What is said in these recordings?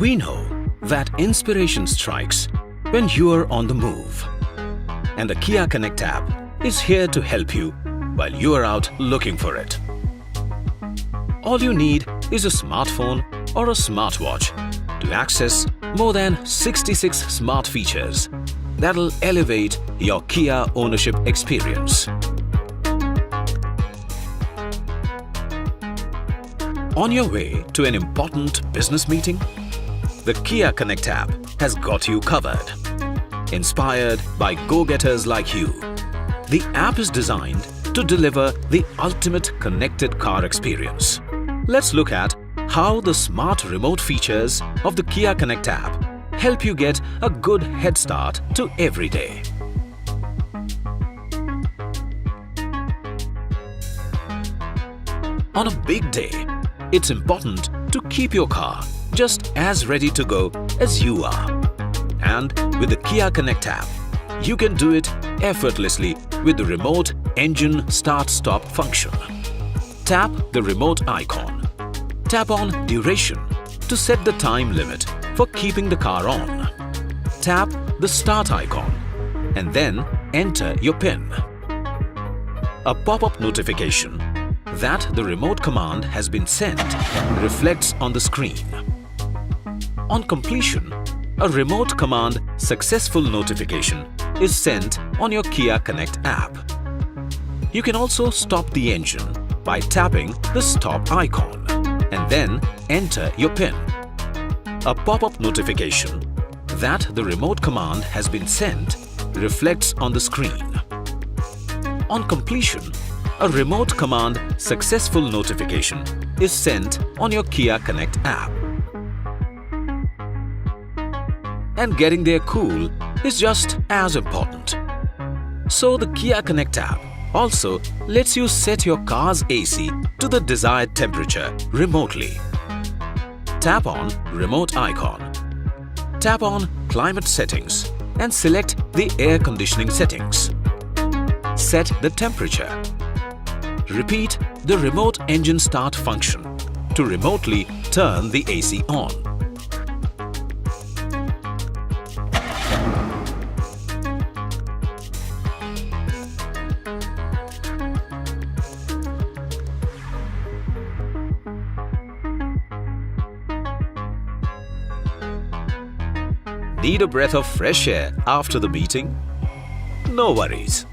We know that inspiration strikes when you are on the move. And the Kia Connect app is here to help you while you are out looking for it. All you need is a smartphone or a smartwatch to access more than 66 smart features that'll elevate your Kia ownership experience. On your way to an important business meeting? The Kia Connect app has got you covered. Inspired by go-getters like you, the app is designed to deliver the ultimate connected car experience. Let's look at how the smart remote features of the Kia Connect app help you get a good head start to every day. On a big day, it's important to keep your car just as ready to go as you are. And with the Kia Connect app, you can do it effortlessly with the remote engine start-stop function. Tap the remote icon. Tap on Duration to set the time limit for keeping the car on. Tap the Start icon and then enter your PIN. A pop-up notification that the remote command has been sent reflects on the screen. On completion, a remote command successful notification is sent on your Kia Connect app. You can also stop the engine by tapping the Stop icon and then enter your PIN. A pop-up notification that the remote command has been sent reflects on the screen. On completion, a remote command successful notification is sent on your Kia Connect app. And getting there cool is just as important. So the Kia Connect app also lets you set your car's AC to the desired temperature remotely. Tap on Remote icon. Tap on Climate Settings and select the air conditioning settings. Set the temperature. Repeat the remote engine start function to remotely turn the AC on. Need a breath of fresh air after the meeting? No worries.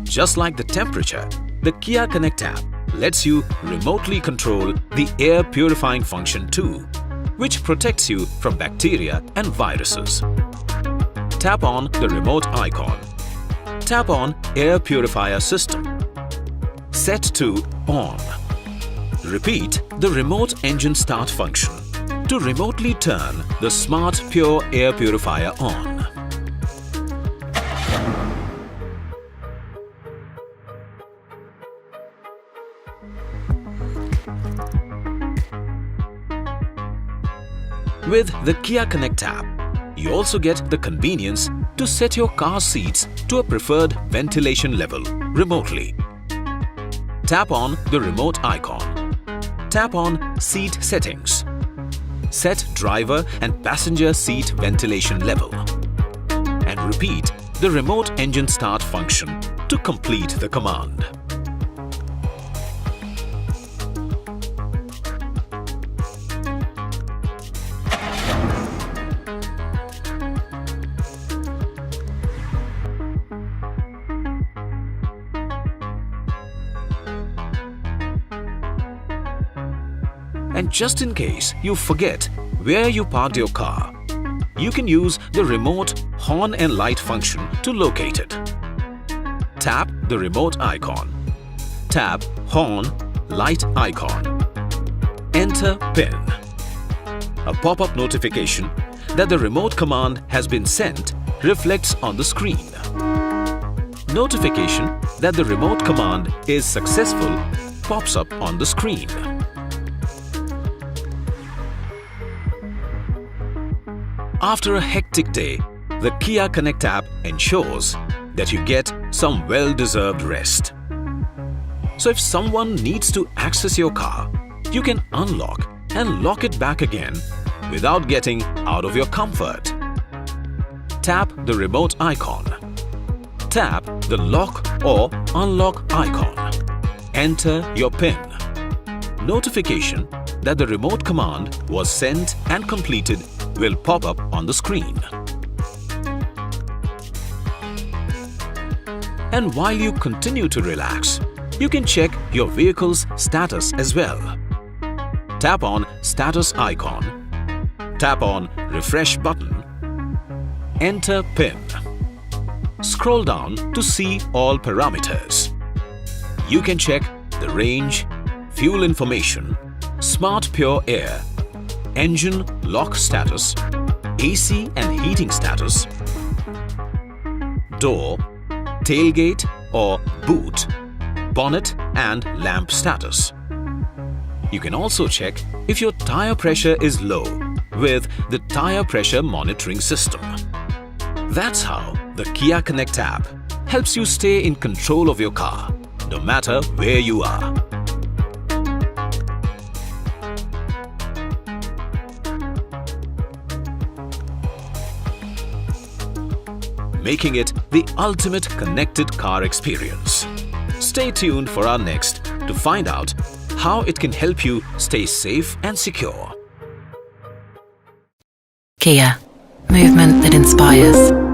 Just like the temperature, the Kia Connect app lets you remotely control the air purifying function too, which protects you from bacteria and viruses. Tap on the remote icon. Tap on Air Purifier System. Set to On. Repeat the remote engine start function to remotely turn the smart pure air purifier on. With the Kia Connect app, you also get the convenience to set your car seats to a preferred ventilation level remotely. Tap on the remote icon. Tap on Seat Settings. Set driver and passenger seat ventilation level. And repeat the remote engine start function to complete the command. And just in case you forget where you parked your car, you can use the remote horn and light function to locate it. Tap the remote icon. Tap Horn, Light icon. Enter PIN. A pop-up notification that the remote command has been sent reflects on the screen. Notification that the remote command is successful pops up on the screen. After a hectic day, the Kia Connect app ensures that you get some well-deserved rest. So if someone needs to access your car, you can unlock and lock it back again without getting out of your comfort. Tap the remote icon. Tap the lock or unlock icon. Enter your PIN. Notification that the remote command was sent and completed will pop up on the screen. And while you continue to relax, you can check your vehicle's status as well. Tap on Status icon. Tap on Refresh button. Enter PIN. Scroll down to see all parameters. You can check the range, fuel information, smart pure air, engine lock status, AC and heating status, door, tailgate or boot, bonnet and lamp status. You can also check if your tire pressure is low with the tire pressure monitoring system. That's how the Kia Connect app helps you stay in control of your car, no matter where you are. Making it the ultimate connected car experience. Stay tuned for our next to find out how it can help you stay safe and secure. Kia, movement that inspires.